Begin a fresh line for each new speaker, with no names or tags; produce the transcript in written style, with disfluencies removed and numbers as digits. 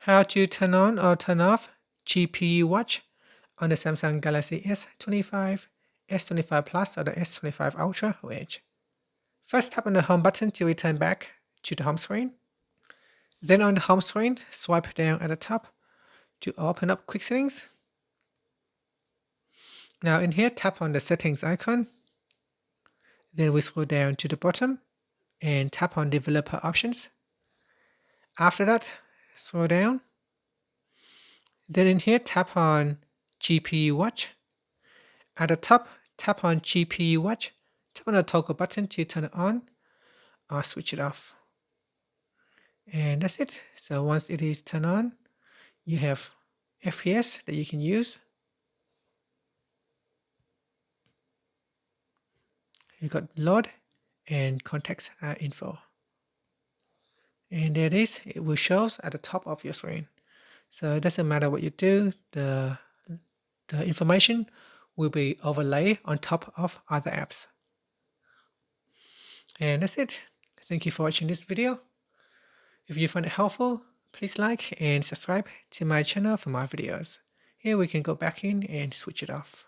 How to turn on or turn off GPU watch on the Samsung Galaxy S25, S25 Plus or the S25 Ultra or Edge. First, tap on the home button to return back to the home screen. Then on the home screen, swipe down at the top to open up quick settings. Now in here, tap on the settings icon. Then we scroll down to the bottom and tap on developer options. After that, scroll down. Then in here, tap on GPU watch. At the top, tap on GPU watch. Tap on the toggle button to turn it on or switch it off. And that's it. So once it is turned on, you have FPS that you can use. You got load and context info. And there it is. It will show at the top of your screen. So it doesn't matter what you do, the information will be overlaid on top of other apps. And that's it. Thank you for watching this video. If you found it helpful, please like and subscribe to my channel for more videos. Here we can go back in and switch it off.